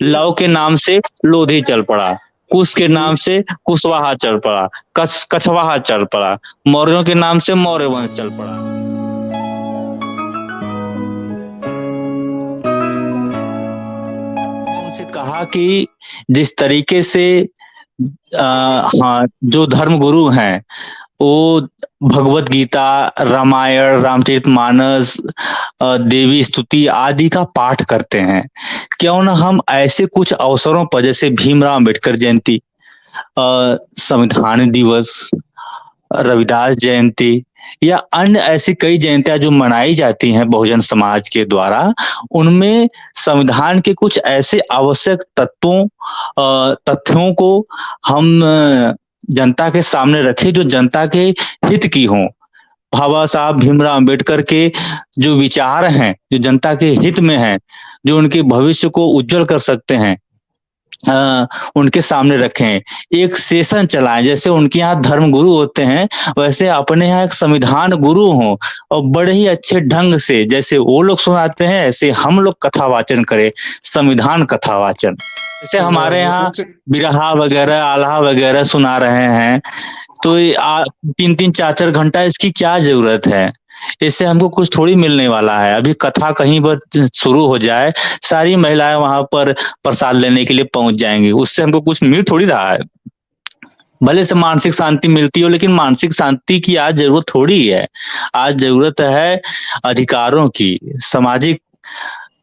Love के नाम से लोधी चल पड़ा, कुश के नाम से कुशवाहा चल पड़ा, कछवाहा चल पड़ा, मौर्यों के नाम से मौर्य वंश चल पड़ा। उनसे कहा कि जिस तरीके से हाँ, जो धर्म गुरु हैं वो भगवत गीता, रामायण, रामचरितमानस, देवी स्तुति आदि का पाठ करते हैं, क्यों ना हम ऐसे कुछ अवसरों पर जैसे भीमराव अम्बेडकर जयंती, संविधान दिवस, रविदास जयंती या अन्य ऐसी कई जयंतियां जो मनाई जाती हैं बहुजन समाज के द्वारा, उनमें संविधान के कुछ ऐसे आवश्यक तथ्यों को हम जनता के सामने रखें जो जनता के हित की हों। बाबा साहब भीमराव अम्बेडकर के जो विचार हैं, जो जनता के हित में हैं, जो उनके भविष्य को उज्जवल कर सकते हैं, उनके सामने रखें। एक सेशन चलाएं, जैसे उनके यहाँ धर्म गुरु होते हैं वैसे अपने यहाँ एक संविधान गुरु हो, और बड़े ही अच्छे ढंग से जैसे वो लोग सुनाते हैं ऐसे हम लोग कथा वाचन करें, संविधान कथा वाचन। जैसे हमारे यहाँ बिरहा वगैरह, आल्हा वगैरह सुना रहे हैं, तो 3-3 4-4 घंटा इसकी क्या जरूरत है? इससे हमको कुछ थोड़ी मिलने वाला है। अभी कथा कहीं पर शुरू हो जाए, सारी महिलाएं वहां पर प्रसाद लेने के लिए पहुंच जाएंगी, उससे हमको कुछ मिल थोड़ी रहा है। भले से मानसिक शांति मिलती हो, लेकिन मानसिक शांति की आज जरूरत थोड़ी है। आज जरूरत है अधिकारों की, सामाजिक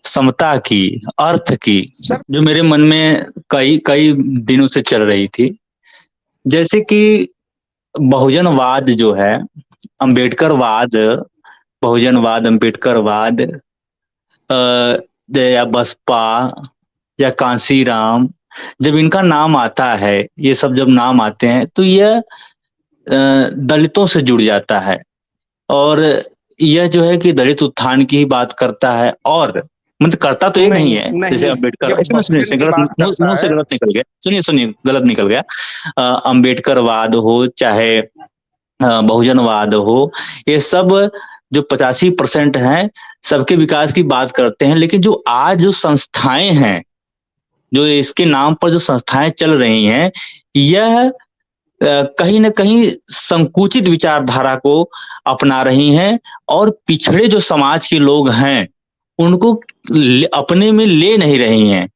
समता की, अर्थ की, जो मेरे मन में कई दिनों से चल रही थी। जैसे कि बहुजनवाद जो है, अम्बेडकरवाद, बहुजनवाद, अम्बेडकरवाद, या बसपा या कांसीराम, जब इनका नाम आता है, ये सब जब नाम आते हैं तो यह दलितों से जुड़ जाता है, और यह जो है कि दलित उत्थान की ही बात करता है, और मतलब करता तो ये नहीं है। जैसे अम्बेडकर, मुंह से गलत निकल गया, सुनिए गलत निकल गया। अम्बेडकरवाद हो चाहे बहुजनवाद हो, ये सब जो 85% हैं सबके विकास की बात करते हैं, लेकिन जो आज जो संस्थाएं हैं, जो इसके नाम पर जो संस्थाएं चल रही हैं, यह कहीं ना कहीं संकुचित विचारधारा को अपना रही हैं, और पिछड़े जो समाज के लोग हैं उनको अपने में ले नहीं रही हैं।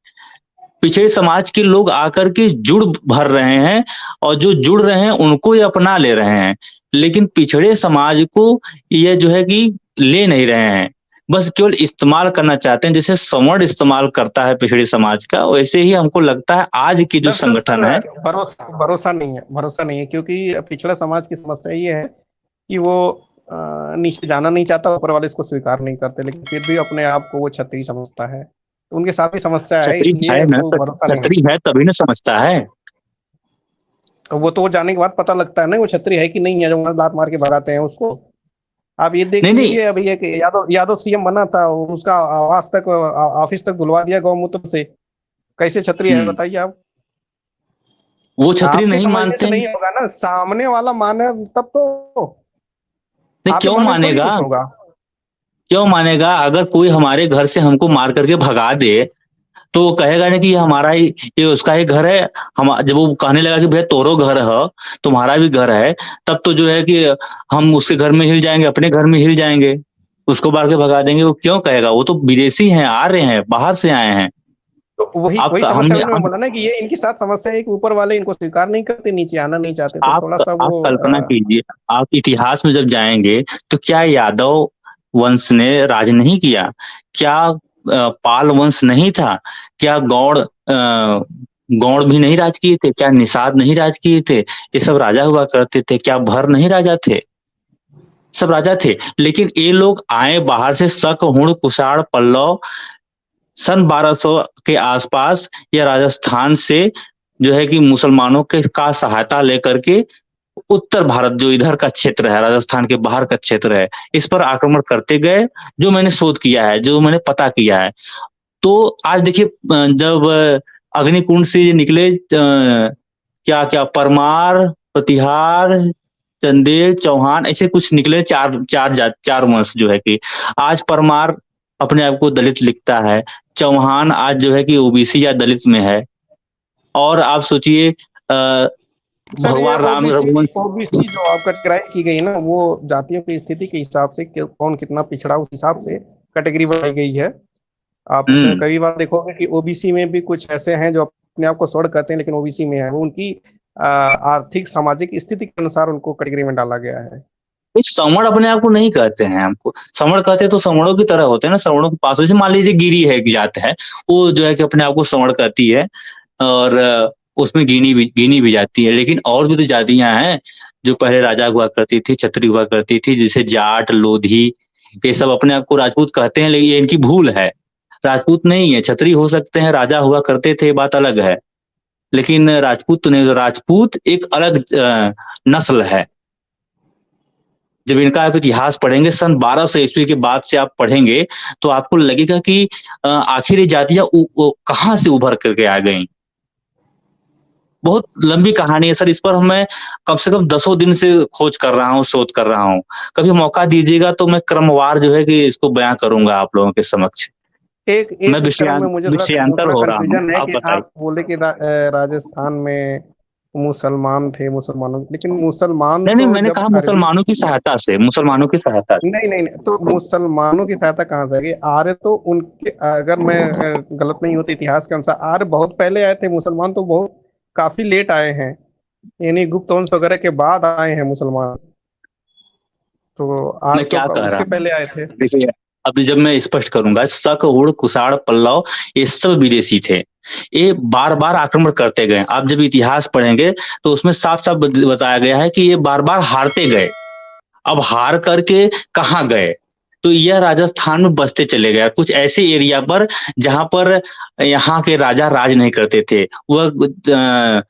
पिछड़े समाज के लोग आकर के जुड़ भर रहे हैं, और जो जुड़ रहे हैं उनको ये अपना ले रहे हैं, लेकिन पिछड़े समाज को ये जो है कि ले नहीं रहे हैं, बस केवल इस्तेमाल करना चाहते हैं। जैसे सवर्ण इस्तेमाल करता है पिछड़े समाज का, वैसे ही हमको लगता है आज की जो संगठन है, भरोसा नहीं है, क्योंकि पिछड़ा समाज की समस्या ये है कि वो नीचे जाना नहीं चाहता, ऊपर वाले इसको स्वीकार नहीं करते, लेकिन फिर भी अपने आप को वो क्षत्रिय समझता है, तो उनके साथ भी समस्या है। क्षत्रिय है तभी ना समझता है, तो वो तो जाने के बाद पता लगता है ना वो क्षत्रिय है कि नहीं है, जब लात मार के भगाते हैं उसको। आप ये देख लीजिए, अभी एक यादव सीएम बना था, उसका आवास तक, ऑफिस तक बुलवा दिया गौमूत्र से, कैसे क्षत्रिय है बताइए आप? वो क्षत्रिय नहीं मानते, नहीं होगा ना, सामने वाला माने तब तो। क्यों मानेगा? क्यों मानेगा? अगर कोई हमारे घर से हमको मार करके भगा दे तो वो कहेगा ना कि ये हमारा ही, ये उसका ही घर है। हम जब वो कहने लगा कि भैया तोरो घर है, तुम्हारा भी घर है, तब तो जो है कि हम उसके घर में हिल जाएंगे, अपने घर में हिल जाएंगे, उसको मार के भगा देंगे। वो क्यों कहेगा? वो तो विदेशी हैं, आ रहे हैं, बाहर से आए हैं। तो वही समस्या बोला ना कि ये इनके साथ समस्या है कि ऊपर वाले इनको स्वीकार नहीं करते, नीचे आना नहीं चाहते। तो थोड़ा सा आप कल्पना कीजिए, आप इतिहास में जब जाएंगे तो क्या यादव वंश ने राज नहीं किया? क्या पाल वंश नहीं था? क्या गौड़ भी नहीं राज किए थे? क्या निषाद नहीं राज किए थे? ये सब राजा हुआ करते थे। क्या भर नहीं राजा थे? सब राजा थे। लेकिन ये लोग आए बाहर से, शक, हुण, कुषाण, पल्लव, सन 1200 के आसपास, या राजस्थान से जो है कि मुसलमानों के का सहायता लेकर के उत्तर भारत, जो इधर का क्षेत्र है, राजस्थान के बाहर का क्षेत्र है, इस पर आक्रमण करते गए। जो मैंने शोध किया है, जो मैंने पता किया है, तो आज देखिए जब अग्निकुंड से निकले, क्या क्या परमार, प्रतिहार, चंदेल, चौहान, ऐसे कुछ निकले, चार वंश जो है कि आज परमार अपने आप को दलित लिखता है, चौहान आज जो है कि ओबीसी या दलित में है। और आप सोचिए सर ये भगवान राम रघुवंश। ओबीसी जो आप कैटेगराइज की गई ना, वो जातियों की स्थिति के हिसाब से कौन कितना पिछड़ा उस हिसाब से कैटेगरी बनाई गई है। आप इसमें हम्म कई बार देखोगे कि ओबीसी में भी कुछ ऐसे हैं जो अपने आप को स्वर्ण कहते हैं लेकिन ओबीसी में है, वो उनकी आर्थिक सामाजिक स्थिति के अनुसार उनको कैटेगरी में डाला गया है। सवर्ण अपने आप को नहीं कहते हैं, हमको सवर्ण कहते हैं तो सवर्णों की तरह होते हैं ना, सवर्णों के पास जैसे मान लीजिए गिरी है, एक जात है, वो जो है कि अपने आप को सवर्ण कहती है और उसमें गिनी भी जाती है। लेकिन और भी तो जातियां हैं जो पहले राजा हुआ करती थी, छत्री हुआ करती थी, जैसे जाट, लोधी, ये सब अपने आप को राजपूत कहते हैं, लेकिन ये इनकी भूल है। राजपूत नहीं है, छत्री हो सकते हैं, राजा हुआ करते थे, बात अलग है, लेकिन राजपूत तो नहीं। राजपूत एक अलग नस्ल है। जब इनका आप इतिहास पढ़ेंगे सन 1200 ईस्वी के बाद से आप पढ़ेंगे तो आपको लगेगा कि आखिर ये जातियां कहाँ से उभर करके आ गई। बहुत लंबी कहानी है सर, इस पर मैं कम से कम 10 दिन से खोज कर रहा हूँ, शोध कर रहा हूँ। कभी मौका दीजिएगा तो मैं क्रमवार जो है कि इसको बयां करूंगा आप लोगों के समक्ष। एक मैं एक क्रम में मुझे विषयांतर थोड़ा हो रहा हूँ, कंफ्यूजन है आप कि बताइए। आप बोले कि राजस्थान में मुसलमान थे, मुसलमानों, लेकिन मुसलमान नहीं नहीं, तो मैंने जब कहा अरबी, मुसलमानों की सहायता से, मुसलमानों की सहायता से। नहीं नहीं नहीं, तो मुसलमानों की सहायता कहाँ से आएगी? आर्य तो उनके, अगर मैं गलत नहीं होती इतिहास के अनुसार, आर्य बहुत पहले आए थे, मुसलमान तो बहुत काफी लेट आए हैं, यानी गुप्त वंश वगैरह के बाद आए हैं मुसलमान। तो मैं आर्य तो क्या कह रहा उससे हूँ, पहले आए थे। देखिए, अभी जब मैं स्पष्ट करूंगा, शक, हुड़, कुषाण, पल्लव, ये सब विदेशी थे। ये बार बार आक्रमण करते गए। आप जब इतिहास पढ़ेंगे तो उसमें साफ साफ बताया गया है कि ये बार बार हारते गए। अब हार करके कहाँ गए, तो यह राजस्थान में बसते चले गए कुछ ऐसे एरिया पर जहां पर यहाँ के राजा राज नहीं करते थे। वह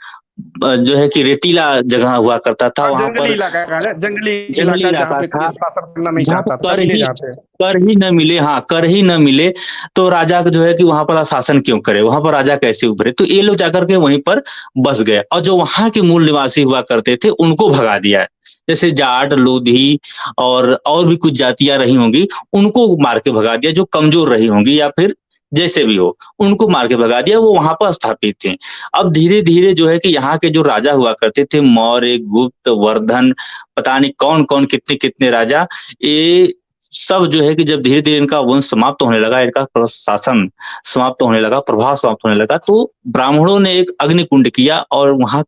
जो है कि रेतीला जगह हुआ करता था, और वहां जंगली पर इलाका का है, जंगली जंगली इलाका जहाँ इलाका पे था, कोई शासन करना नहीं जहाँ चाहता था, पर कबीले जहाँ थे। कर ही न मिले, हाँ, कर ही न मिले, तो राजा जो है कि वहां पर शासन क्यों करे, वहां पर राजा कैसे उभरे, तो ये लोग जाकर के वहीं पर बस गए और जो वहां के मूल निवासी हुआ करते थे उनको भगा दिया। जैसे जाट, लोधी और भी कुछ जातियां रही होंगी, उनको मार के भगा दिया, जो कमजोर रही होंगी या फिर जैसे भी हो, उनको मार के भगा दिया, वो वहां पर स्थापित थे। अब धीरे धीरे जो है कि यहाँ के जो राजा हुआ करते थे, मौर्य, गुप्त, वर्धन, पता नहीं कौन कौन कितने कितने राजा, ये सब जो है कि जब धीरे धीरे इनका वंश समाप्त होने लगा, इनका शासन समाप्त होने लगा, प्रभाव समाप्त होने लगा, तो ब्राह्मणों ने एक अग्निकुंड किया और वहां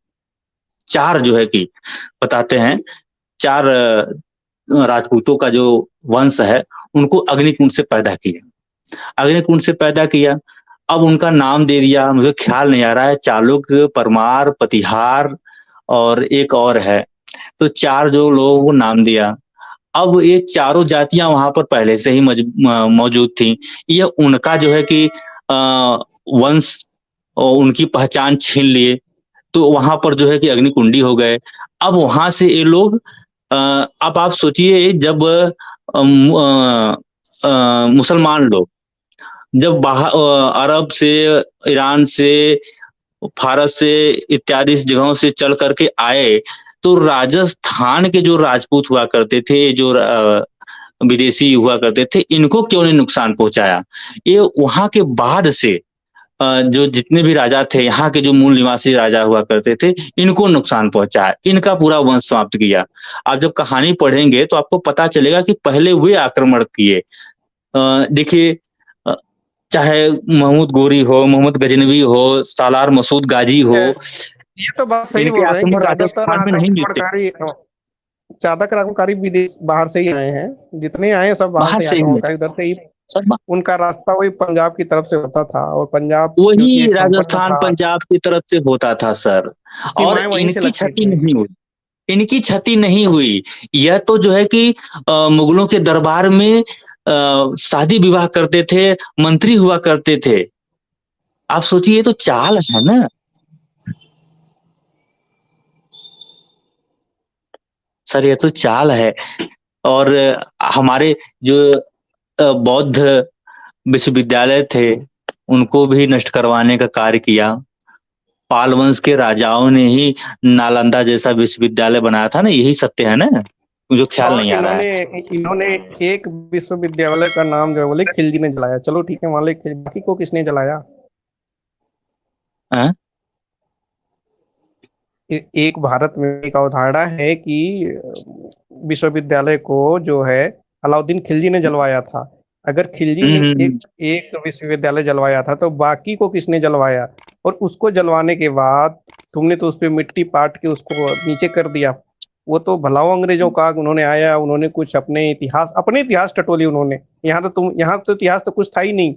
चार जो है कि बताते हैं, चार राजपूतों का जो वंश है उनको अग्निकुंड से पैदा किया। अग्निकुंड से पैदा किया, अब उनका नाम दे दिया, मुझे ख्याल नहीं आ रहा है, चालुक्य, परमार, प्रतिहार और एक और है, तो चार जो लोगों को नाम दिया। अब ये चारों जातियां वहां पर पहले से ही मौजूद थी। ये उनका जो है कि वंश और उनकी पहचान छीन लिए, तो वहां पर जो है कि अग्निकुंडी हो गए। अब वहां से ये लोग अब आप सोचिए, जब मुसलमान लोग जब बाहर अरब से, ईरान से, फारस से इत्यादि जगहों से चल करके आए, तो राजस्थान के जो राजपूत हुआ करते थे, जो विदेशी हुआ करते थे, इनको क्यों नहीं नुकसान पहुंचाया। ये वहां के बाद से जो जितने भी राजा थे, यहाँ के जो मूल निवासी राजा हुआ करते थे, इनको नुकसान पहुंचाया, इनका पूरा वंश समाप्त किया। आप जब कहानी पढ़ेंगे तो आपको पता चलेगा कि पहले वे आक्रमण किए। देखिए, चाहे महमूद गोरी हो, मोहम्मद गजनवी हो, सालार मसूद गाजी हो, ये तो बात सही इनके बोल रहे हैं कि आक्रमण राजस्थान में नहीं मिलते, ज्यादातर आक्रमणकारी विदेश बाहर से ही आए हैं, जितने आए हैं सब बाहर बाहर से से ही। आक्रमणकारी, उधर से ही सब उनका रास्ता वही पंजाब की तरफ से होता था, और पंजाब क्योंकि वही एक संपन्न राजस्थान था, पंजाब की तरफ से होता था सर। और सीमाएं वहीं से इनकी लगती क्षति थी। नहीं हुई, इनकी क्षति नहीं हुई। यह तो जो है कि मुगलों के दरबार में शादी विवाह करते थे, मंत्री हुआ करते थे। आप सोचिए, तो चाल है ना सर, ये तो चाल है। और हमारे जो बौद्ध विश्वविद्यालय थे, उनको भी नष्ट करवाने का कार्य किया। पाल वंश के राजाओं ने ही नालंदा जैसा विश्वविद्यालय बनाया था ना, यही सत्य है ना। मुझे ख्याल और नहीं आ रहा है। इन्होंने इन्होंने एक विश्वविद्यालय का नाम जो है बोले खिलजी ने जलाया, चलो ठीक है मान लो बाकी को किसने जलाया? हाँ? एक भारत में एक अवधारणा है कि विश्वविद्यालय को जो है अलाउद्दीन खिलजी ने जलवाया था। अगर खिलजी ने एक हम्म। एक विश्वविद्यालय जलवाया था तो बाकी को किसने जलवाया? और उसको जलवाने के बाद तुमने तो उस पे मिट्टी पाट के उसको नीचे कर दिया। वो तो भलाओ अंग्रेजों का, उन्होंने आया, उन्होंने कुछ अपने इतिहास टटोली उन्होंने। यहाँ तो इतिहास तो कुछ था ही नहीं।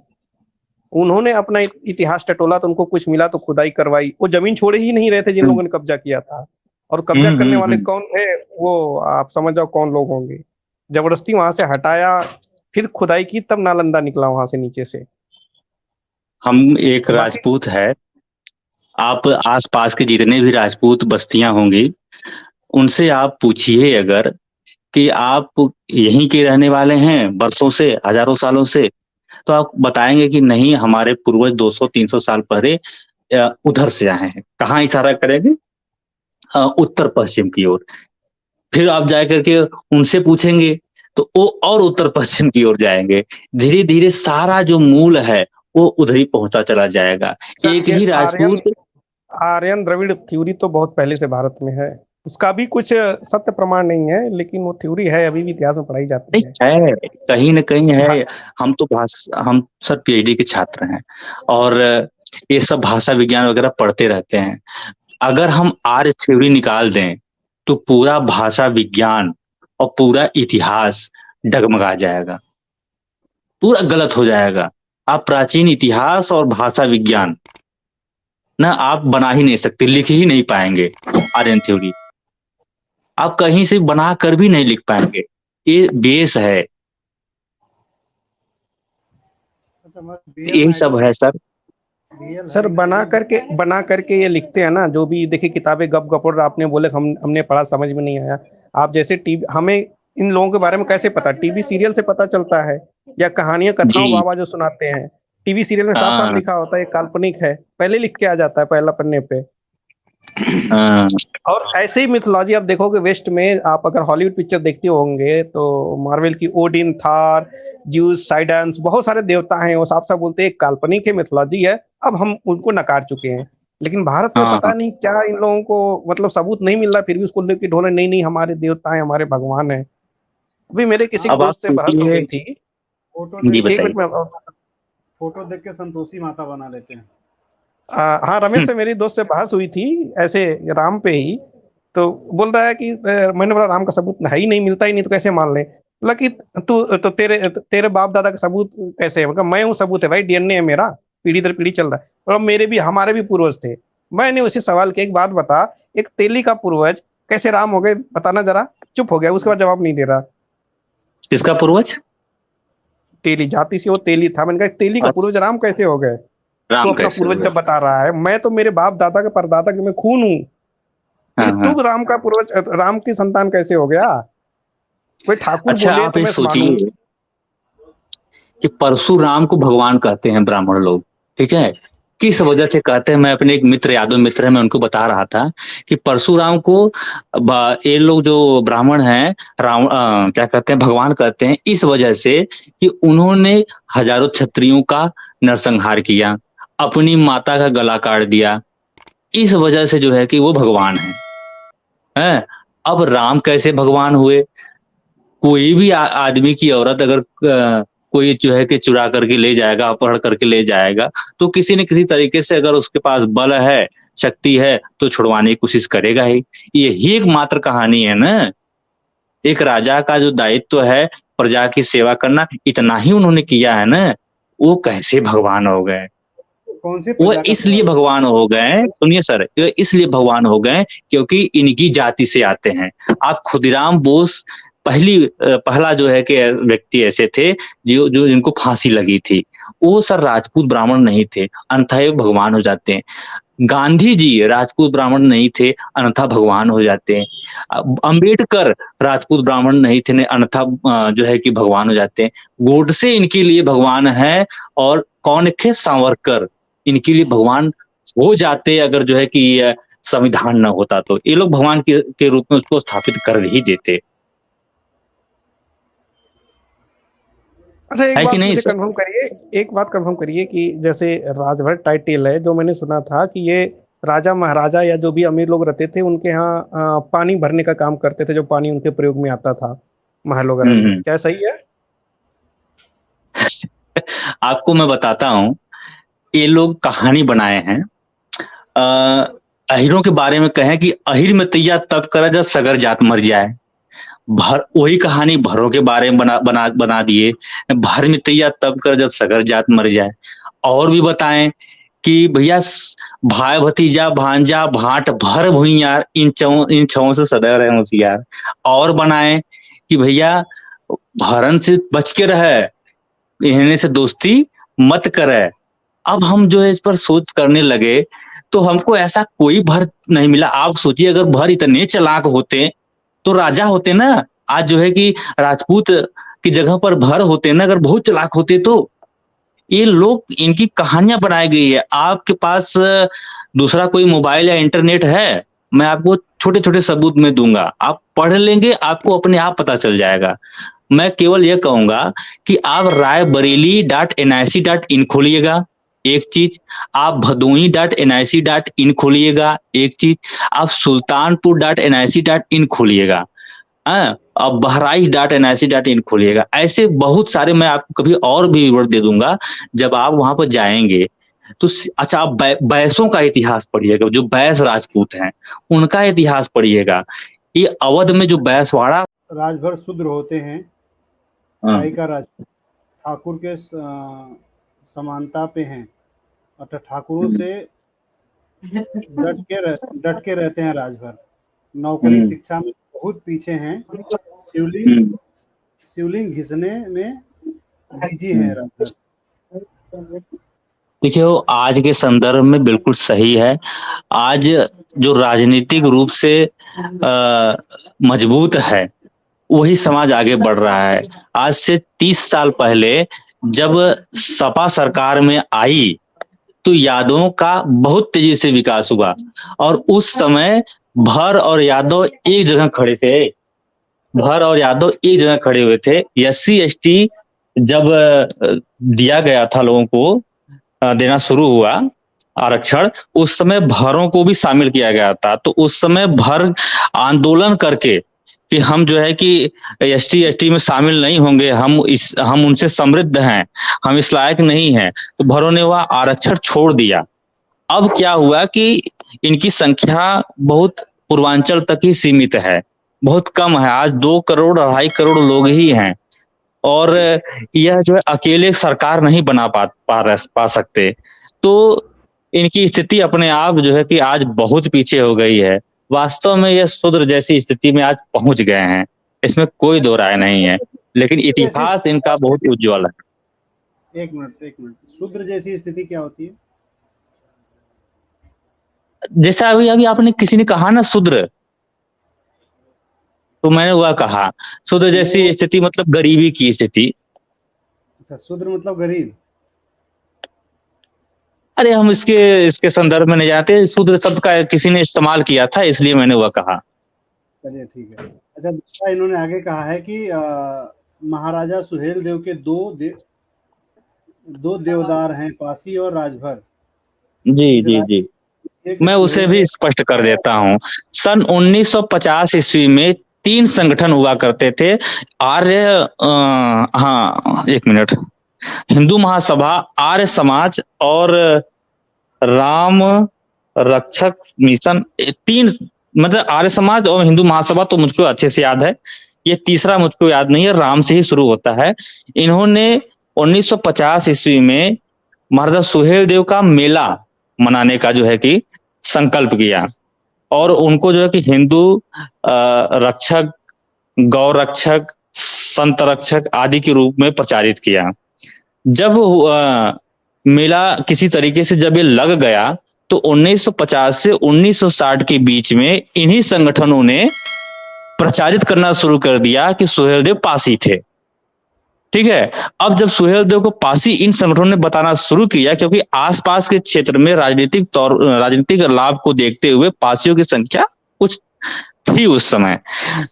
उन्होंने अपना इतिहास टटोला तो उनको कुछ मिला तो खुदाई करवाई। वो जमीन छोड़े ही नहीं रहे थे जिन हम्म। लोगों ने कब्जा किया था। और कब्जा करने वाले हम्म। कौन थे? वो आप समझ जाओ कौन लोग होंगे। जबरदस्ती वहां से हटाया, फिर खुदाई की, तब नालंदा निकला वहां से नीचे से। हम एक तो बाकी राजपूत है, आप आसपास के जितने भी राजपूत बस्तियां होंगी उनसे आप पूछिए अगर कि आप यहीं के रहने वाले हैं बरसों से, हजारों सालों से, तो आप बताएंगे कि नहीं, हमारे पूर्वज 200-300 साल पहले उधर से आए हैं। कहाँ इशारा करेंगे? उत्तर पश्चिम की ओर। फिर आप जा करके उनसे पूछेंगे तो वो और उत्तर पश्चिम की ओर जाएंगे। धीरे धीरे सारा जो मूल है वो उधर ही पहुंचा चला जाएगा। सर एक ये ही आर्यन राजपूत। आर्यन द्रविड़ थ्योरी तो बहुत पहले से भारत में है। उसका भी कुछ सत्य प्रमाण नहीं है, लेकिन वो थ्योरी है, अभी भी इतिहास में पढ़ाई जाती नहीं है। है, कहीं न कहीं भा- है। हम सर पीएचडी के छात्र हैं और ये सब भाषा विज्ञान वगैरह पढ़ते रहते हैं। अगर हम आर्य थ्योरी निकाल दें तो पूरा भाषा विज्ञान और पूरा इतिहास डगमगा जाएगा, पूरा गलत हो जाएगा। आप प्राचीन इतिहास और भाषा विज्ञान ना आप बना ही नहीं सकते, लिख ही नहीं पाएंगे। आर्यन थ्योरी आप कहीं से बना कर भी नहीं लिख पाएंगे। ये बेस है, यही सब है सर। सर बना करके ये लिखते हैं ना, जो भी देखिए किताबें गप गपोड़ आपने बोले, हमने पढ़ा समझ में नहीं आया। आप जैसे टीवी, हमें इन लोगों के बारे में कैसे पता? टीवी सीरियल से पता चलता है, या कहानियां कथाओं जी। बाबा जो सुनाते हैं। टीवी सीरियल में साफ साफ हाँ। लिखा होता है ये काल्पनिक है, पहले लिख के आ जाता है पहला पन्ने पे। हाँ। और ऐसे ही मिथोलॉजी आप देखोगे वेस्ट में, आप अगर हॉलीवुड पिक्चर देखते होंगे तो मार्वल की ओडिन, थार, ज्यूस, साइडेंस, बहुत सारे देवता हैं, वो साफ साफ बोलते हैं काल्पनिक है, मिथोलॉजी है। अब हम उनको नकार चुके हैं। लेकिन भारत में हाँ। पता नहीं क्या इन लोगों को मतलब सबूत नहीं मिल रहा, फिर भी उसको लेकर ढोले, नहीं नहीं हमारे देवता हैं, हमारे भगवान हैं। अभी मेरे किसी अब आप दोस्त से बहस हो सोचिए। गई थी। फोटो जी देख एक बताइए। मिनट में फोटो देख के संतोषी माता बना लेते हैं। हाँ, रमेश से मेरी दोस्त से बहस हुई थी ऐसे राम पे ही। तो बोल रहा है कि मैंने बोला राम का सबूत है ही नहीं, मिलता ही नहीं तो कैसे मान ले? बोला कि तू तो तेरे बाप दादा का सबूत कैसे है? मतलब मैं हूँ सबूत है भाई, डीएनए है मेरा, पीढ़ी दर पीढ़ी चल रहा है। और मेरे भी हमारे भी पूर्वज थे। मैंने उसी सवाल के एक बात बता, एक तेली का पूर्वज कैसे राम हो गए बताना जरा। चुप हो गया, उसके बाद जवाब नहीं दे रहा। किसका पूर्वज? तेली जाति से वो तेली था, मैंने कहा तेली का अच्छा, पूर्वज राम कैसे हो गए? तो राम अपना कैसे हो पूर्वज गए? जब बता रहा है, मैं तो मेरे बाप दादा के परदादा के मैं खून हूँ, हाँ, लेकिन हाँ। तू राम का पूर्वज, राम की संतान कैसे हो गया? कोई ठाकुर अच्छा, बोले आप तो ये मैं मानूं। सोचिए कि परशुराम को भगवान कहते हैं ब्राह्मण लोग, ठीक है? किस वजह से कहते हैं? मैं अपने एक मित्र, यादव मित्र है, मैं उनको बता रहा था कि परशुराम को ये लोग जो ब्राह्मण हैं क्या कहते हैं, भगवान कहते हैं, इस वजह से कि उन्होंने हजारों क्षत्रियों का नरसंहार किया, अपनी माता का गला काट दिया। इस वजह से जो है कि वो भगवान है। अब राम कैसे भगवान हुए? कोई भी आदमी की औरत अगर कोई जो है कि चुरा करके ले जाएगा, अपहरण करके ले जाएगा, तो किसी न किसी तरीके से अगर उसके पास बल है, शक्ति है, तो छुड़वाने की कोशिश करेगा ही। यही एक मात्र कहानी है ना। एक राजा का जो दायित्व है प्रजा की सेवा करना, इतना ही उन्होंने किया है ना। वो कैसे भगवान हो गए? कौन से वो प्रजा का इसलिए सेवा? भगवान हो गए, सुनिए सर, इसलिए भगवान हो गए क्योंकि इनकी जाति से आते हैं। आप खुदीराम बोस पहला जो है कि व्यक्ति ऐसे थे जो जो जिनको फांसी लगी थी। वो सर राजपूत ब्राह्मण नहीं थे, अन्यथा ये भगवान हो जाते हैं। गांधी जी राजपूत ब्राह्मण नहीं थे, अन्यथा भगवान हो जाते हैं। अंबेडकर राजपूत ब्राह्मण नहीं थे, अन्यथा जो है कि भगवान हो जाते हैं। गोडसे इनके लिए भगवान है। और कौन थे? सावरकर इनके लिए भगवान हो जाते अगर जो है कि संविधान न होता तो ये लोग भगवान के रूप में उसको स्थापित कर ही देते। अच्छा, एक है बात कि नहीं मुझे सर? कंफर्म करिए, एक बात कंफर्म करिए कि जैसे राजभर टाइटल है, जो मैंने सुना था कि ये राजा महाराजा या जो भी अमीर लोग रहते थे उनके यहाँ पानी भरने का काम करते थे, जो पानी उनके प्रयोग में आता था महल वगैरह में, हम्म। क्या सही है? आपको मैं बताता हूँ, ये लोग कहानी बनाए हैं। अहिरों के बारे में कहें कि अहिर में तैया तब करा जब सगर जात मर जाए। भर वही कहानी भरों के बारे में बना बना बना दिए, भर में तैया तब कर जब सगर जात मर जाए। और भी बताएं कि भैया भाई भतीजा भांजा भाट भर भुइयार, इन छओं से सदैव रहे होशियार। और बनाए कि भैया भरन से बच के रहे, इन्हें से दोस्ती मत करे। अब हम जो है इस पर सोच करने लगे तो हमको ऐसा कोई भर नहीं मिला। आप सोचिए अगर भर इतने चालाक होते तो राजा होते ना। आज जो है कि राजपूत की जगह पर भर होते ना, अगर बहुत चालाक होते तो। ये लोग, इनकी कहानियां बनाई गई है। आपके पास दूसरा कोई मोबाइल या इंटरनेट है, मैं आपको छोटे छोटे सबूत में दूंगा, आप पढ़ लेंगे, आपको अपने आप पता चल जाएगा। मैं केवल यह कहूंगा कि आप रायबरेली.nic.in खोलिएगा, एक चीज। आप भदोही.nic.in खोलिएगा, एक चीज। आप सुल्तानपुर.nic.in खोलिएगा, अब बहराइच.nic.in खोलिएगा। ऐसे बहुत सारे मैं आपको कभी और भी विवरण दे दूंगा जब आप वहां पर जाएंगे तो। अच्छा, आप बैसों का इतिहास पढ़िएगा, जो बैस राजपूत हैं उनका इतिहास पढ़िएगा। ये अवध में जो बैसवाड़ा। राजभर शूद्र होते हैं, हाँ। भाई का राज ठाकुर के समानता पे हैं, अर्थात ठाकुरों से डट के रहते हैं राजभर। नौकरी शिक्षा में बहुत पीछे हैं, शिवलिंग शिवलिंग घिसने में बिजी हैं राजभर। देखिए, वो आज के संदर्भ में बिल्कुल सही है। आज जो राजनीतिक रूप से मजबूत है वही समाज आगे बढ़ रहा है। आज से 30 साल पहले जब सपा सरकार में आई तो यादवों का बहुत तेजी से विकास हुआ, और उस समय भर और यादव एक जगह खड़े थे। भर और यादव एक जगह खड़े हुए थे। SC ST जब दिया गया था, लोगों को देना शुरू हुआ आरक्षण, उस समय भरों को भी शामिल किया गया था। तो उस समय भर आंदोलन करके कि हम जो है कि ST ST में शामिल नहीं होंगे, हम उनसे समृद्ध हैं, हम इस लायक नहीं हैं, तो भरों ने वह आरक्षण छोड़ दिया। अब क्या हुआ कि इनकी संख्या बहुत पूर्वांचल तक ही सीमित है, बहुत कम है। आज 2 करोड़ 2.5 करोड़ लोग ही हैं, और यह जो है अकेले सरकार नहीं बना पा सकते। तो इनकी स्थिति अपने आप जो है कि आज बहुत पीछे हो गई है। वास्तव में यह शूद्र जैसी स्थिति में आज पहुंच गए हैं, इसमें कोई दो राय नहीं है। लेकिन इतिहास इनका बहुत उज्ज्वल है। एक मिनट, शूद्र जैसी स्थिति क्या होती है? जैसा अभी अभी आपने किसी ने कहा ना शूद्र, तो मैंने वह कहा शूद्र जैसी स्थिति मतलब गरीबी की स्थिति। अच्छा, शूद्र मतलब गरीब? अरे हम इसके संदर्भ में नहीं जाते। शूद्र शब्द का किसी ने इस्तेमाल किया था, इसलिए मैंने वह कहा। चलिए ठीक है। अच्छा, दूसरा इन्होंने आगे कहा है कि महाराजा सुहेल देव के दो देवदार हैं, पासी और राजभर। जी जी जी, मैं उसे भी स्पष्ट कर देता हूँ। सन 1950 ईस्वी में 3 संगठन हुआ करते थे। हाँ, एक मिनट, हिंदू महासभा, आर्य समाज और राम रक्षक मिशन। 3, मतलब आर्य समाज और हिंदू महासभा तो मुझको अच्छे से याद है, ये तीसरा मुझको याद नहीं है, राम से ही शुरू होता है। इन्होंने 1950 ईस्वी में महाराजा सुहेल देव का मेला मनाने का जो है कि संकल्प किया, और उनको जो है कि हिंदू रक्षक, गौ रक्षक, संत रक्षक आदि के रूप में प्रचारित किया। जब मेला किसी तरीके से जब ये लग गया तो 1950 से 1960 के बीच में इन्हीं संगठनों ने प्रचारित करना शुरू कर दिया कि सुहेलदेव पासी थे। ठीक है, अब जब सुहेलदेव को पासी इन संगठनों ने बताना शुरू किया, क्योंकि आसपास के क्षेत्र में राजनीतिक लाभ को देखते हुए पासियों की संख्या कुछ थी उस समय,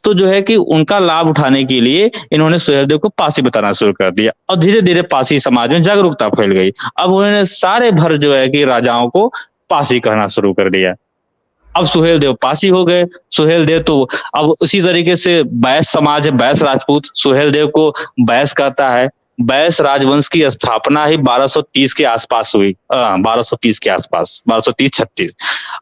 तो जो है कि उनका लाभ उठाने के लिए इन्होंने सुहेलदेव को पासी बताना शुरू कर दिया और धीरे धीरे पासी समाज में जागरूकता फैल गई। अब उन्होंने सारे भर जो है कि राजाओं को पासी कहना शुरू कर दिया। अब सुहेलदेव पासी हो गए। सुहेलदेव तो अब उसी तरीके से बैस समाज है, बैस राजपूत सुहेलदेव को बैस कहता है। बैस राजवंश की स्थापना ही 1230 के आसपास हुई, 1230 के आसपास, 1230-36।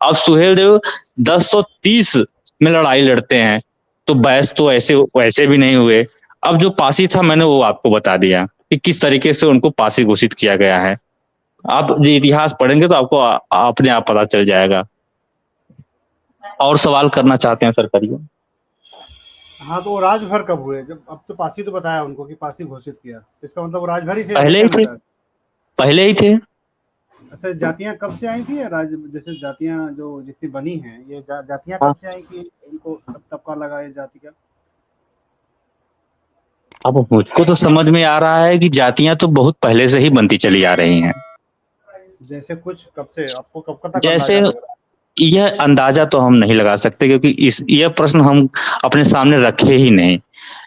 अब सुहेलदेव 1030 में लड़ाई लड़ते हैं, तो बैस तो ऐसे वैसे भी नहीं हुए। अब जो पासी था मैंने वो आपको बता दिया कि किस तरीके से उनको पासी घोषित किया गया है। आप जो इतिहास पढ़ेंगे तो आपको अपने आप पता चल जाएगा। और सवाल करना चाहते हैं सर, करिए। हाँ, तो वो राजभर कब हुए? जब अब तो पासी तो बताया उनको कि पासी घोषित किया, इसका मतलब वो राजभर ही थे? पहले ही थे, पहले ही थे। अच्छा, जातियां कब से आई थी? राज जैसे जातियां जो जितनी बनी हैं, ये जातियां कब से आई कि इनको तबका लगा इस जाति का? अब मुझको तो समझ में आ रहा है कि जातियां तो बहुत पहले से ही बनती चली आ रही हैं। जैसे कुछ कब से, आपको कब तक जैसे यह अंदाजा तो हम नहीं लगा सकते, क्योंकि यह प्रश्न हम अपने सामने रखे ही नहीं।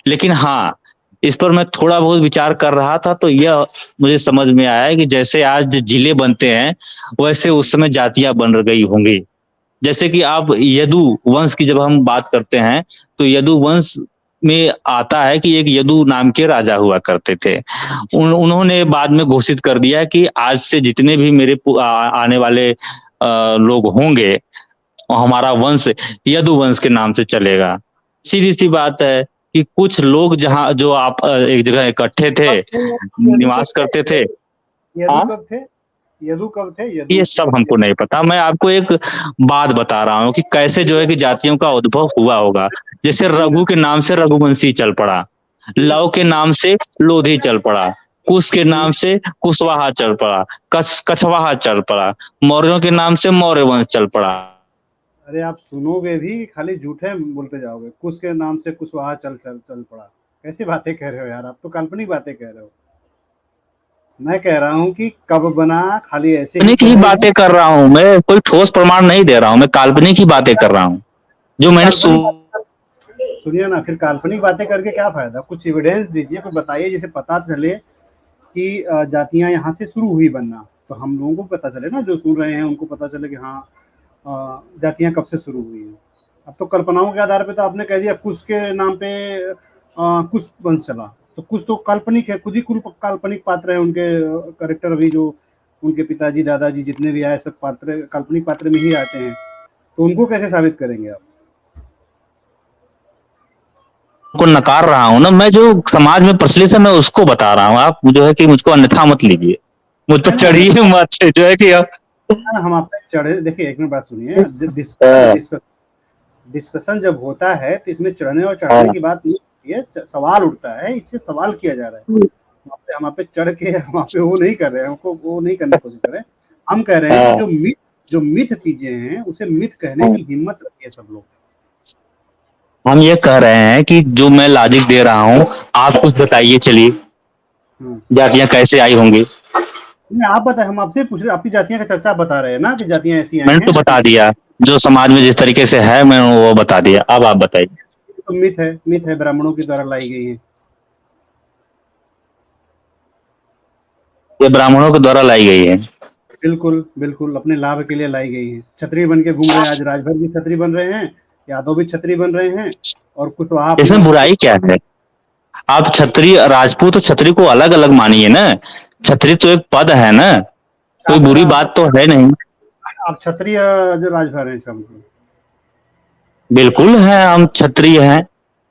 लेकिन हाँ, इस पर मैं थोड़ा बहुत विचार कर रहा था, तो यह मुझे समझ में आया कि जैसे आज जिले बनते हैं वैसे उस समय जातियां बन गई होंगी। जैसे कि आप यदु वंश की जब हम बात करते हैं तो यदु वंश में आता है कि एक यदु नाम के राजा हुआ करते थे। उन्होंने बाद में घोषित कर दिया कि आज से जितने भी मेरे आने वाले लोग होंगे हमारा वंश यदु वंश के नाम से चलेगा। सीधी सी बात है कि कुछ लोग जहां जो आप एक जगह इकट्ठे थे, निवास करते थे। यदु कब थे? यदु कब थे? यदु? ये सब हमको नहीं पता। मैं आपको एक बात बता रहा हूँ कि कैसे जो है कि जातियों का उद्भव हुआ होगा। जैसे रघु के नाम से रघुवंशी चल पड़ा, लव के नाम से लोधी चल पड़ा, कुश के नाम से कुशवाहा चल पड़ा, कछवाहा चल पड़ा, मौर्यों के नाम से मौर्य वंश चल पड़ा। अरे आप सुनोगे भी, खाली झूठे बोलते जाओगे। कुश के नाम से कुशवाहा चल पड़ा, कैसी बातें कह रहे हो यार? आप तो काल्पनिक बातें कह रहे हो। मैं कह रहा हूँ कि कब बना, खाली ऐसे ही बातें कर रहा हूँ मैं, कोई ठोस प्रमाण नहीं दे रहा हूँ, मैं काल्पनिक ही बातें कर रहा हूँ जो मैंने सुनिए ना, फिर काल्पनिक बातें करके क्या फायदा? कुछ एविडेंस दीजिए, कुछ बताइए जिसे पता चले कि जातियां यहाँ से शुरू हुई बनना, तो हम लोगों को पता चले ना, जो सुन रहे हैं उनको पता चले कि हाँ जातियां कब से शुरू हुई हैं। अब तो कल्पनाओं के आधार पे तो आपने कह दिया कुश के नाम पे कुश वंश चला, तो कुछ तो काल्पनिक है, खुद ही काल्पनिक पात्र है। उनके कैरेक्टर अभी जो उनके पिताजी दादाजी जितने भी आए सब पात्र काल्पनिक पात्र में ही आते हैं, तो उनको कैसे साबित करेंगे आप? को नकार रहा हूँ ना, मैं जो समाज में प्रचलित है मैं उसको बता रहा हूँ। आप जो है कि मुझको अन्यथा मत लीजिए, मुझ पर चढ़िए मत, जो है कि हम आप पे चढ़े। देखिए एक मिनट बात सुनिए, डिस्कशन जब होता है तो इसमें चढ़ने और चढ़ने की बात नहीं होती है, सवाल उठता है, इससे सवाल किया जा रहा है। हम आप पे चढ़ के वहाँ पे वो नहीं कर रहे हैं, हमको वो नहीं करने की कोशिश कर रहे हैं। हम कह रहे हैं कि जो मिथ चीजें हैं उसे मिथ कहने की हिम्मत रखिए सब लोग। हम ये कह रहे हैं कि जो मैं लॉजिक दे रहा हूँ आप कुछ बताइए, चलिए जातियां कैसे आई होंगी? आप बताए, हम आपसे पूछ रहे, आपकी जातियां का चर्चा बता रहे हैं ना कि जातियां ऐसी आई मैंने तो बता दिया, जो समाज में जिस तरीके से है मैं वो बता दिया। अब आप बताइए। तो मिथ है, ब्राह्मणों के द्वारा लाई गई है। ये ब्राह्मणों के द्वारा लाई गई है? बिल्कुल बिल्कुल, अपने लाभ के लिए लाई गई है। क्षत्रिय बन के घूम रहे हैं, आज राजभर भी क्षत्रिय बन रहे हैं, यादव भी क्षत्रिय बन रहे हैं, और कुशवाहा। इसमें बुराई क्या है? आप क्षत्रिय राजपूत और क्षत्रिय को अलग अलग मानिए ना, क्षत्रिय तो एक पद है ना, कोई बुरी बात तो है नहीं। आप क्षत्रिय जो राजभर हैं सब? बिल्कुल है, हम क्षत्रिय हैं,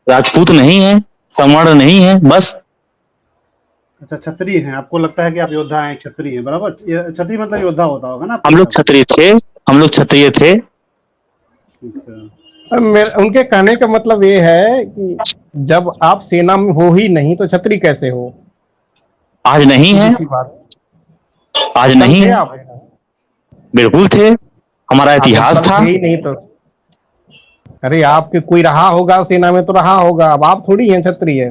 राजपूत नहीं है, सवर्ण नहीं है, बस। अच्छा, क्षत्रिय हैं। आपको लगता है कि आप योद्धा हैं, क्षत्रिय हैं, बराबर? क्षत्रिय मतलब योद्धा होता होगा ना? हम लोग क्षत्रिय थे, हम लोग क्षत्रिय थे। उनके कहने का मतलब ये है कि जब आप सेना में हो ही नहीं तो क्षत्रिय कैसे हो? आज नहीं है, आज नहीं है, बिल्कुल थे, हमारा इतिहास था। नहीं तो अरे आपके कोई रहा होगा सेना में तो रहा होगा, अब आप थोड़ी हैं क्षत्रिय।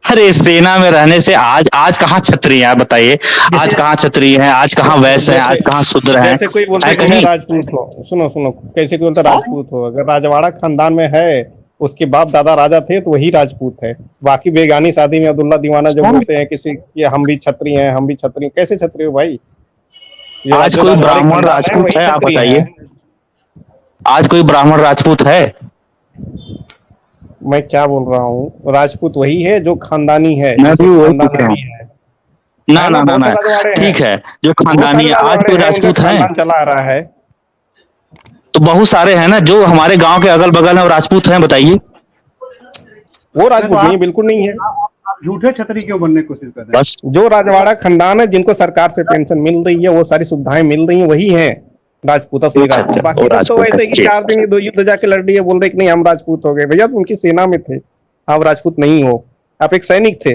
अरे सेना में रहने से आज आज कहाँ क्षत्रिय है बताइए, आज कहाँ क्षत्रिय है, आज कहाँ वैश्य है, आज कहाँ शूद्र है जैसे कोई बोलता है है कि मैं कहीं? राजपूत हूँ, सुनो सुनो, कैसे कोई बोलता है राजपूत हो, अगर राजवाड़ा खानदान में है, उसके बाप दादा राजा थे तो वही राजपूत है। बाकी बेगानी शादी में अब्दुल्ला दीवाना जो बोलते हैं किसी कि हम भी क्षत्रिय हैं, हम भी क्षत्रिय, कैसे क्षत्रिय हो भाई? जो आज जो कोई राजवाड़ी ब्राह्मण खानदान है राजपूत वही है आप क्षत्रिय बताइए, हैं। आज कोई ब्राह्मण राजपूत है? मैं क्या बोल रहा हूँ, राजपूत वही है जो खानदानी है, मैं जिसे भी वही खानदान पूछ रहा अभी हूँ। ना है ना, ना ना बहुत ना, सारे रजवाड़े हैं, ठीक है, जो बहुत खानदानी सारे है, आज रजवाड़े कोई हैं, उनका राजपूत है? खानदान चला आ रहा है। तो बहुत सारे हैं ना, जो हमारे गांव के अगल बगल में वो राजपूत हैं बताइए। वो नहीं तो राजपूत नहीं है, बिल्कुल नहीं है। आप झूठे छतरी क्यों बनने की कोशिश कर रहे हैं? बस जो राजवाड़ा खानदान है, जिनको सरकार से पेंशन मिल रही है, वो सारी सुविधाएं मिल रही है, वही है राजपूत, असली अच्छा राजपूत। अच्छा, बाकी वो लोग तो राजपूत है, वैसे कि ठीक। 4 दिन दो युद्ध जाके लड़ लिए, बोल रहे कि नहीं हम राजपूत हो गए। भैया तुम उनकी सेना में थे, आप राजपूत नहीं हो, आप एक सैनिक थे।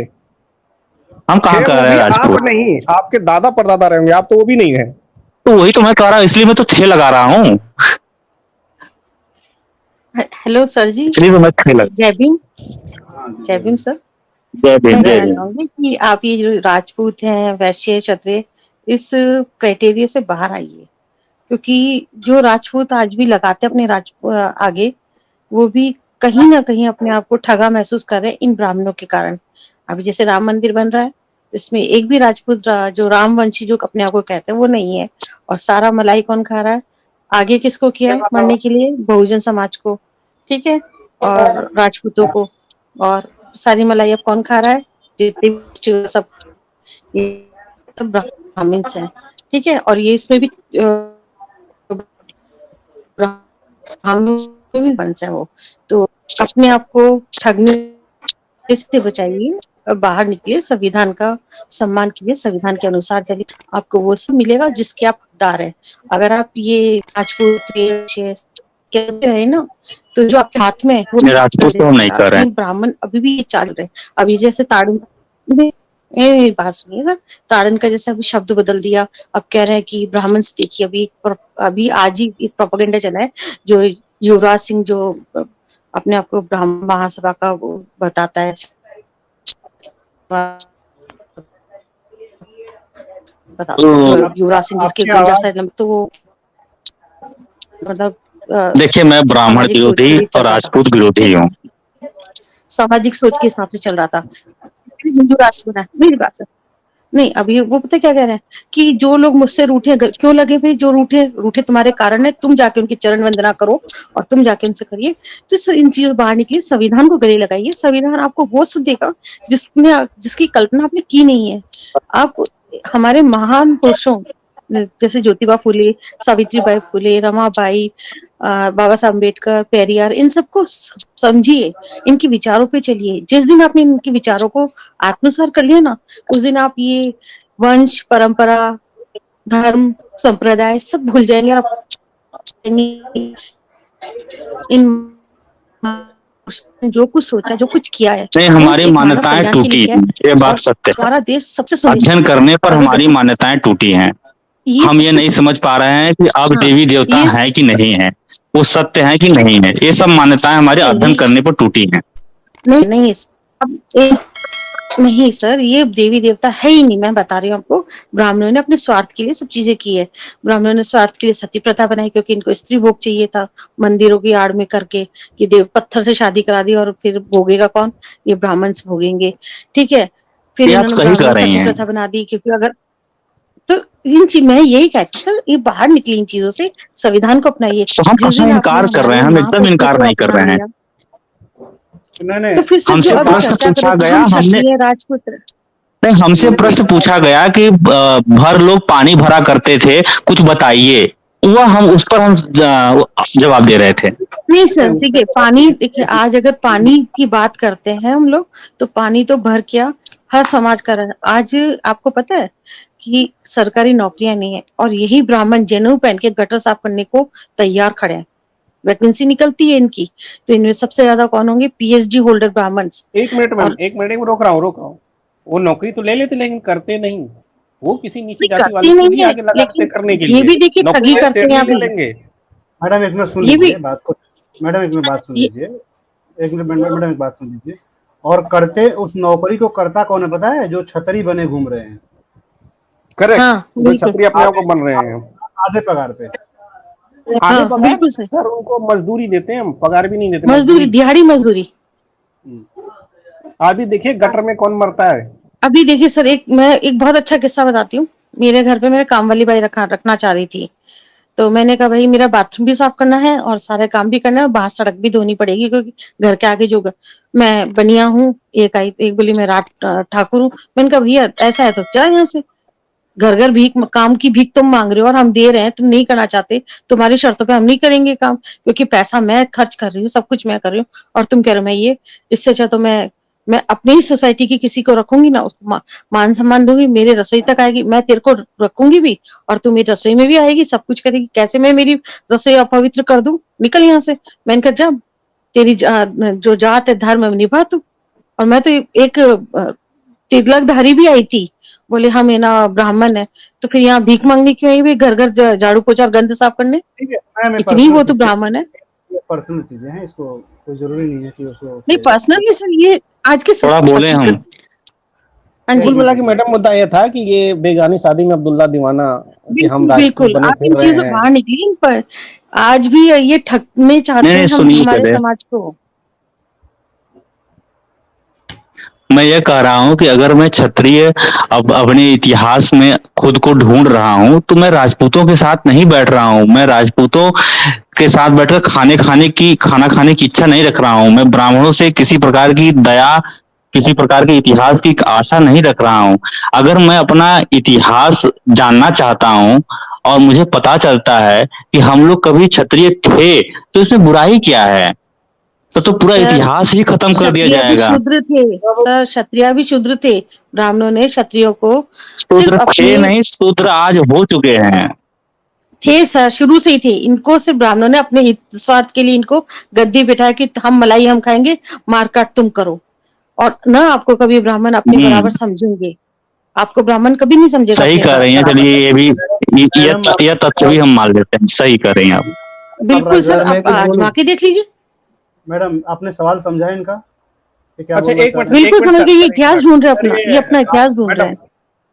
हम कहाँ थे कह वो रहे हैं भी, आप राजपूत? नहीं, आपके दादा परदादा रहेंगे, आप तो वो भी नहीं है। तो वही तो मैं कह रहा हूँ, इसलिए मैं तो थे लगा रहा हूँ, हेलो सर जी। इसलिए तो मैं थे लगा। जय भीम। हाँ जी, जय भीम सर। जय भीम मैं जय कहना भीम। चाहूंगी कि आप ये जो राजपूत हैं, वैश्य, क्षत्रिय, इस क्राइटेरिया से बाहर आइए, क्योंकि जो राजपूत आज भी लगाते अपने आगे, वो भी कहीं ना कहीं अपने आप को ठगा महसूस कर रहे हैं इन ब्राह्मणों के कारण। अभी जैसे राम मंदिर बन रहा है, तो इसमें एक भी राजपूत जो रामवंशी जो अपने आप को कहते हैं वो नहीं है, और सारा मलाई कौन खा रहा है? आगे किसको किया है मरने के लिए? बहुजन समाज को, ठीक है, और राजपूतों को। और सारी मलाई अब कौन खा रहा है? जितने भी सब, ये सब ब्राह्मण्स हैं, ठीक है। और ये इसमें भी ब्राह्मणों में भी वंश है वो। तो अपने आप को ठगने से बचाइए और बाहर निकलिए, संविधान का सम्मान कीजिए, संविधान के अनुसार चलिए, आपको वो सब मिलेगा जिसके आप हकदार हैं। अगर आप ये राजपूत कहते रहे ना, तो जो आपके हाथ में है वो राजपूत तो हम नहीं कर रहे ये हैं। ब्राह्मण अभी भी ये चाल रहे हैं। अभी जैसे ताड़न, मेरी बात सुनिए सर, ताड़न का जैसे अभी शब्द बदल दिया, अब कह रहे हैं कि ब्राह्मण से देखिए, अभी आज ही एक प्रोपेगेंडा चला है, जो युवराज सिंह जो अपने आप को ब्राह्मण महासभा का वो बताता है, तो युवराज सिंह जिसके आपकी गंजा आवाज सा, तो वो मतलब देखिए, मैं ब्राह्मण सामाजिक सोच के विरोधी लिए चल और रहा था, राजपूत विरोधी हूँ। सामाजिक सोच के हिसाब से चल रहा था, हिंदू राष्ट्र बना। मेरी बात है, नहीं अभी वो पता क्या कह रहे हैं कि जो लोग मुझसे रूठे, क्यों लगे भाई? जो रूठे रूठे तुम्हारे कारण है, तुम जाके उनकी चरण वंदना करो और तुम जाके उनसे करिए। तो सर इन चीजों बाहर निकलिए, संविधान को गले लगाइए, संविधान आपको वो सुख देगा जिसकी कल्पना आपने की नहीं है। आप हमारे महान पुरुषों जैसे ज्योतिबा फुले, सावित्रीबाई फुले, रमाबाई, बाबा साहब अम्बेडकर, पेरियार, इन सबको समझिए, इनके विचारों पे चलिए। जिस दिन आपने इनके विचारों को आत्मसात कर लिया ना, उस दिन आप ये वंश, परंपरा, धर्म, संप्रदाय सब भूल जाएंगे, और आप इन जो कुछ सोचा, जो कुछ किया है, नहीं, वो हमारी एक मानव मान्यताएं कल्याण के लिए टूटी किया हैं, है। ये बात और सत्य है। हमारा देश सबसे अध्ययन सुंदर, करने पर अगर हमारी देखिए मान्यताएं टूटी हैं। ये हम ये सबसे, नहीं समझ पा रहे हैं कि अब हाँ देवी देवता ये है कि नहीं है, वो सत्य है कि नहीं है। ये सब मान्यताएं हमारे अध्ययन ये करने पर टूटी हैं। नहीं नहीं अब नहीं सर, ये देवी देवता है ही नहीं, मैं बता रही हूँ आपको। ब्राह्मणों ने अपने स्वार्थ के लिए सब चीजें की है। ब्राह्मणों ने स्वार्थ के लिए सती प्रथा बनाई, क्योंकि इनको स्त्री भोग चाहिए था, मंदिरों की आड़ में करके कि देव पत्थर से शादी करा दी, और फिर भोगेगा कौन? ये ब्राह्मण भोगेंगे, ठीक है। फिर ये आप इन्होंने सही ब्राह्मणों कह ने रही सती हैं। प्रथा बना दी, क्योंकि अगर, तो इन चीज मैं यही कहती हूँ सर, ये बाहर निकली इन चीजों से, संविधान को अपनाइए। तो हम जिस कहाँ दिन आपने इनकार कर रहे हमारे हैं, हम एकदम महापुरुषों इनकार को नहीं कर अपना रहे हैं। लिया, नहीं तो फिर सर जो हमसे अभी प्रश्न चर्चा पूछा करें तो गया, हम हमने क्षत्रिय राजपूत, नहीं, हमसे प्रश्न पूछा गया कि भर लोग पानी भरा करते थे, कुछ बताइए। वह हम उस पर हम जवाब दे रहे थे। नहीं सर उससे देखिए, पानी देखिए, आज अगर पानी की बात करते हैं हम लोग, तो पानी तो भर क्या हर समाज का रहा। आज आपको पता है कि सरकारी नौकरियां नहीं है, और यही ब्राह्मण जनेऊ पहन के गटर साफ करने को तैयार खड़े हैं। वैकेंसी निकलती है इनकी, तो इनमें सबसे ज्यादा कौन होंगे? PhD holder Brahmins. एक मिनट मैम, और एक मिनट में रोक रहा हूँ। वो नौकरी तो ले लेते लेकिन करते नहीं, वो किसी नीची कोई जाति वाले करती को ही नहीं है, आगे लगा देते लेकिन करने के ये लिए। भी देखिए नौकरी ठगी ले करते तेरे हैं लिए ले अभी, लेंगे। मैडम एक मिनट सुन ये भी लीजिए बात को। मैडम एक मिनट बात सुन ये लीजिए। एक मिनट मैडम एक बात सुन लीजिए। और करते उस नौकरी को करता कौन है पता है? जो छतरी बने घूम रहे हैं। करेक्ट। हाँ, जो बिल्कुल। छतरी अपने आप को बन रहे हैं आधे पगार पे। आधे हाँ, पगार बिल्कुल सही। सर, उनको मजदूरी देते हैं हम, पगार भी नहीं देते, मजदूरी, दिहाड़ी मजदूरी। अभी देखिए गटर में कौन मरता है। अभी देखिए सर, मैं एक बहुत अच्छा किस्सा बताती हूँ। मेरे घर पे मेरे काम वाली बाई रखना चाह रही थी, तो मैंने कहा भाई मेरा बाथरूम भी साफ करना है और सारे काम भी करना है, बाहर सड़क भी धोनी पड़ेगी क्योंकि घर के आगे जो मैं बनिया हूँ। एक बोली मैं रात ठाकुर हूँ। मैंने कहा भैया ऐसा है तो जा यहाँ से, घर घर भीख, काम की भीख तुम मांग रहे हो और हम दे रहे हैं, तुम नहीं करना चाहते, तुम्हारी शर्तों पे हम नहीं करेंगे काम, क्योंकि पैसा मैं खर्च कर रही हूँ, सब कुछ मैं कर रही हूँ और तुम कह रहे हो मैं ये। इससे अच्छा तो मैं अपनी ही सोसाइटी की किसी को रखूंगी ना, उसको मान सम्मान दूंगी, मेरे रसोई तक आएगी, मैं तेरे को रखूंगी भी और तू मेरी रसोई में भी आएगी, सब कुछ करेगी। कैसे मैं मेरी रसोई अपवित्र कर दूं? निकल यहाँ से। मैंने कहा जा, तेरी जो जात है धर्म में निभा तू। और मैं तो एक तिलकधारी भी आई थी, बोले हम है ना ब्राह्मण है, तो फिर यहाँ भीख मांगने क्यों आई भाई? घर घर झाड़ू पोछा गंद साफ करने, इतनी वो तो ब्राह्मण है। पर्सनल चीजें हैं, इसको कोई जरूरी नहीं है कि उसको नहीं पर्सनल नहीं सर, ये आज के थोड़ा बोले हम। हाँ जी, कुल मिला के मैडम मुद्दा ये था कि ये बेगानी शादी में अब्दुल्ला दीवाना कि हम बिल्कुल बने आप इन फिर रहे चीजों हैं। बाहर निकली, पर आज भी ये ठगने चाहते हैं हम सुनिए हमारे पहले, समाज को। मैं ये कह रहा हूँ कि अगर मैं क्षत्रिय अब अपने इतिहास में खुद को ढूंढ रहा हूँ तो मैं राजपूतों के साथ नहीं बैठ रहा हूँ। मैं राजपूतों के साथ बैठकर खाना खाने की इच्छा नहीं रख रहा हूँ। मैं ब्राह्मणों से किसी प्रकार की दया, किसी प्रकार के इतिहास की आशा नहीं रख रहा हूँ। अगर मैं अपना इतिहास जानना चाहता हूँ और मुझे पता चलता है कि हम लोग कभी क्षत्रिय थे, तो इसमें बुराई क्या है? तो पूरा इतिहास ही खत्म कर दिया जाएगा। शूद्र थे सर, क्षत्रिय भी शूद्र थे। ब्राह्मणों ने क्षत्रियों को शूद्र थे नहीं, शूद्र आज हो चुके हैं। थे सर, शुरू से ही थे। इनको सिर्फ ब्राह्मणों ने अपने हित स्वार्थ के लिए इनको गद्दी बिठाया कि हम मलाई हम खाएंगे, मारकाट तुम करो। और न आपको कभी ब्राह्मण अपने बराबर समझेंगे, आपको ब्राह्मण कभी नहीं समझेगा। सही कह रही हैं, चलिए ये भी यह तथ्य भी हम मान लेते हैं। सही कह रही हैं आप। बिल्कुल सर, आप आजमा के देख लीजिए। मैडम आपने सवाल समझा इनका? क्या अच्छा एक मिनट, बिल्कुल समझ गए, ये इतिहास ढूंढ रहे अपना, ये अपना इतिहास ढूंढ रहे हैं।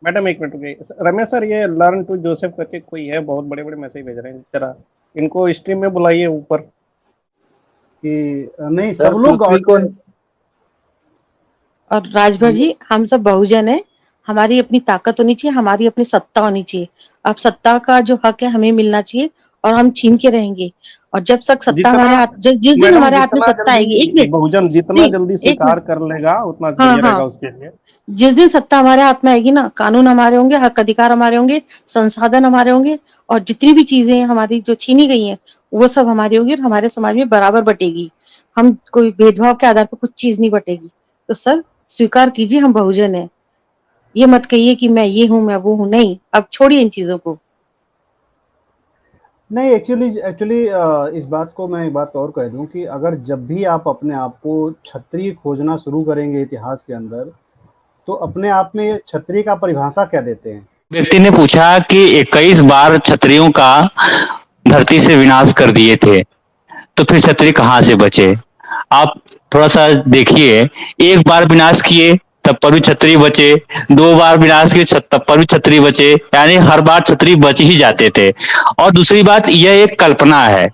मैडम एक मिनट रुकिए। रमेश सर, ये लर्न टू जोसेफ करके कोई है, बहुत बड़े बड़े मैसेज भेज रहे हैं, जरा इनको स्ट्रीम में बुलाइए ऊपर। कि नहीं सब लोग और राजभर जी, हम सब बहुजन है, हमारी अपनी ताकत होनी चाहिए, हमारी अपनी सत्ता होनी चाहिए। अब सत्ता का जो हक है हमें मिलना चाहिए और हम छीन के रहेंगे। और जब तक सत्ता हमारे हाथ, जिस दिन हमारे हाथ में सत्ता आएगी, एक मिनट, बहुजन जितना जल्दी स्वीकार कर लेगा उतना बढ़िया रहेगा उसके लिए। जिस दिन सत्ता हमारे हाथ में आएगी ना, कानून हमारे होंगे, हक अधिकार हमारे होंगे, संसाधन हमारे होंगे और जितनी भी चीजें हमारी जो छीनी गई हैं वो सब हमारी होंगी और हमारे समाज में बराबर बटेगी। हम कोई भेदभाव के आधार पर कुछ चीज नहीं बटेगी। तो सर स्वीकार कीजिए, हम बहुजन है। ये मत कहिए कि मैं ये हूं, मैं वो हूं, नहीं। अब छोड़िए इन चीजों को। नहीं, एक्चुअली इस बात को मैं एक बात और कह दूं कि अगर जब भी आप अपने आप को क्षत्रिय खोजना शुरू करेंगे इतिहास के अंदर, तो अपने आप में क्षत्रिय का परिभाषा क्या देते हैं? व्यक्ति ने पूछा कि 21 बार क्षत्रियों का धरती से विनाश कर दिए थे, तो फिर क्षत्रिय कहाँ से बचे? आप थोड़ा सा देखिए, एक बार विनाश किए तब पर भी क्षत्रिय बचे, 2 बार विनाश किए तब पर भी क्षत्रिय बचे, यानी हर बार क्षत्रिय बच ही जाते थे। और दूसरी बात, यह एक कल्पना है।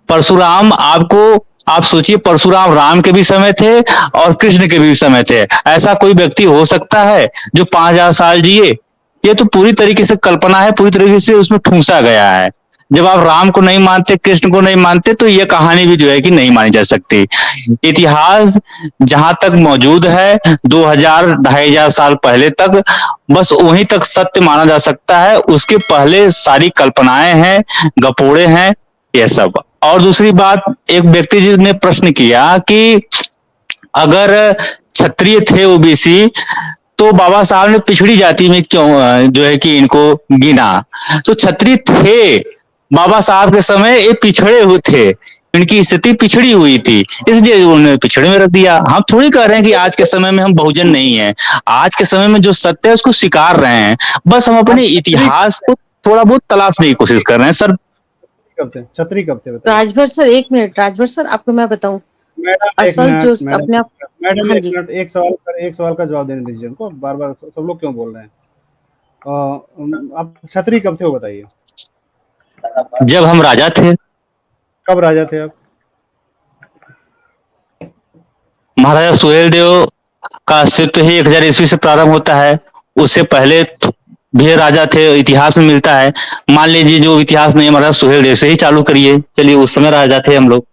परशुराम आप सोचिए, परशुराम राम के भी समय थे और कृष्ण के भी समय थे। ऐसा कोई व्यक्ति हो सकता है जो 5000 साल जिए? ये तो पूरी तरीके से कल्पना है, पूरी तरीके से उसमें ठूंसा गया है। जब आप राम को नहीं मानते, कृष्ण को नहीं मानते, तो यह कहानी भी जो है कि नहीं मानी जा सकती। इतिहास जहां तक मौजूद है 2000-2500 साल पहले तक, बस वहीं तक सत्य माना जा सकता है। उसके पहले सारी कल्पनाएं हैं, गपोड़े हैं, यह सब। और दूसरी बात, एक व्यक्ति जी ने प्रश्न किया कि अगर क्षत्रिय थे ओबीसी, तो बाबा साहब ने पिछड़ी जाति में क्यों जो है कि इनको गिना? तो क्षत्रिय थे बाबा साहब के समय, ये पिछड़े हुए थे, इनकी स्थिति पिछड़ी हुई थी, इसलिए उन्होंने पिछड़े में रख दिया। हम थोड़ी कह रहे हैं कि आज के समय में हम बहुजन नहीं है। आज के समय में जो सत्य है उसको स्वीकार रहे हैं, बस हम अपने इतिहास को थोड़ा बहुत तलाशने की कोशिश कर रहे हैं। सर क्षत्रिय कब थे? राजभर सर, एक मिनट, राजभर सर आपको मैं बताऊं, मैडम एक असल जो मिनट अपने आप। मैडम हाँ एक जी। मिनट, एक सवाल का जवाब देने दीजिए उनको, बार बार सब लोग क्यों बोल रहे हैं। आप छतरी कब थे वो बताइए। जब हम राजा थे। कब राजा थे आप। महाराजा सुहेल देव का अस्तित्व ही 1000 ईस्वी से प्रारंभ होता है। उससे पहले भी राजा थे, इतिहास में मिलता है। मान लीजिए जो इतिहास नहीं, महाराजा सुहेल देव से ही चालू करिए, चलिए उस समय राजा थे हम लोग।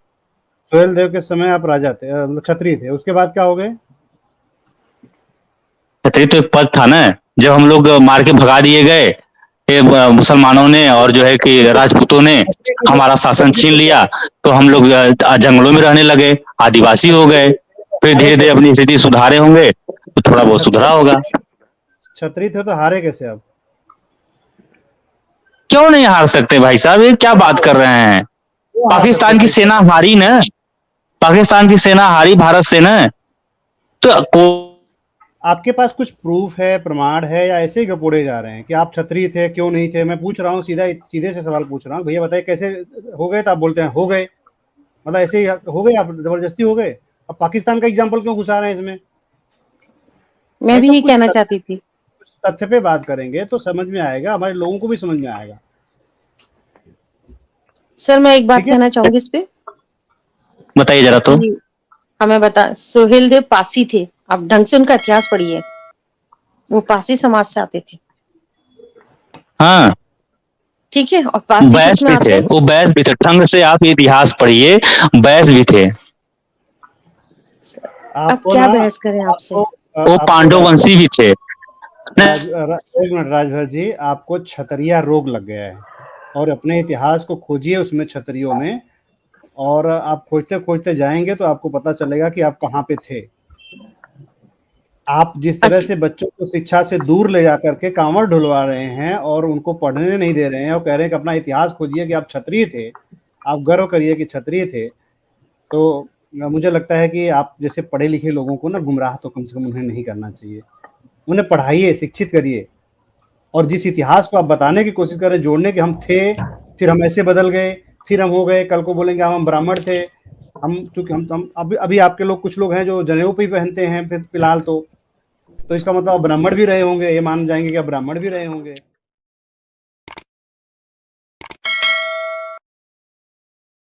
सुहेल देव के समय आप राजा थे, क्षत्रिय थे, उसके बाद क्या हो गए। छतरी तो एक पद था ना। जब हम लोग मार के भगा दिए गए ये मुसलमानों ने, और जो है कि राजपूतों ने हमारा शासन छीन लिया, तो हम लोग जंगलों में रहने लगे, आदिवासी हो गए। फिर धीरे धीरे अपनी स्थिति सुधारे होंगे तो थोड़ा बहुत सुधरा होगा। छतरी थे तो हारे कैसे आप। क्यों नहीं हार सकते भाई साहब, ये क्या बात कर रहे हैं। पाकिस्तान की सेना हारी ना, पाकिस्तान की सेना हारी भारत से ना। तो आपके पास कुछ प्रूफ है, प्रमाण है, या ऐसे ही गपोड़े जा रहे हैं कि आप क्षत्रिय थे क्यों नहीं थे। मैं पूछ रहा हूँ, सीधे से सवाल पूछ रहा हूँ, भैया बताइए कैसे हो गए। तो आप बोलते हैं हो गए, मतलब ऐसे ही हो गए, आप जबरदस्ती हो गए। अब पाकिस्तान का एग्जाम्पल क्यों घुसा रहे हैं इसमें। मैं भी तो यही कहना चाहती थी। कुछ तथ्य पे बात करेंगे तो समझ में आएगा, हमारे लोगों को भी समझ में आएगा। सर मैं एक बात ठीक है, कहना चाहूंगी इस पे। बताइए जरा तो। कि हमें बता, सोहेल देव पासी थे, आप ढंग से उनका इतिहास पढ़िए। वो पासी समाज से आते थे, हाँ, ठीक है। और पासी बैस किस में भी आते थे, हैं। वो बैस भी थे, ढंग से आप इतिहास पढ़िए, बैस भी थे। अब आपको क्या ना बहस करें आपसे। वो आपको पांडव वंशी भी थे। एक मिनट राजभर जी, आपको छतरिया रोग लग गया है, और अपने इतिहास को खोजिए उसमें, छतरियों में। और आप खोजते खोजते जाएंगे तो आपको पता चलेगा कि आप कहाँ पे थे। आप जिस तरह से बच्चों को शिक्षा से दूर ले जाकर के कांवड़ ढुलवा रहे हैं और उनको पढ़ने नहीं दे रहे हैं, और कह रहे हैं कि अपना इतिहास खोजिए कि आप क्षत्रिय थे, आप गर्व करिए कि क्षत्रिय थे, तो मुझे लगता है कि आप जैसे पढ़े लिखे लोगों को ना गुमराह तो कम से कम उन्हें नहीं करना चाहिए। उन्हें पढ़ाइए, शिक्षित करिए। और जिस इतिहास को आप बताने की कोशिश कर रहे हैं, जोड़ने के हम थे, फिर हम ऐसे बदल गए, फिर हम हो गए, कल को बोलेंगे हम ब्राह्मण थे। हम क्योंकि हम अभी आपके लोग, कुछ लोग हैं जो जनेऊ भी पहनते हैं फिर फिलहाल, तो इसका मतलब आप ब्राह्मण भी रहे होंगे, ये मान जाएंगे कि आप ब्राह्मण भी रहे होंगे।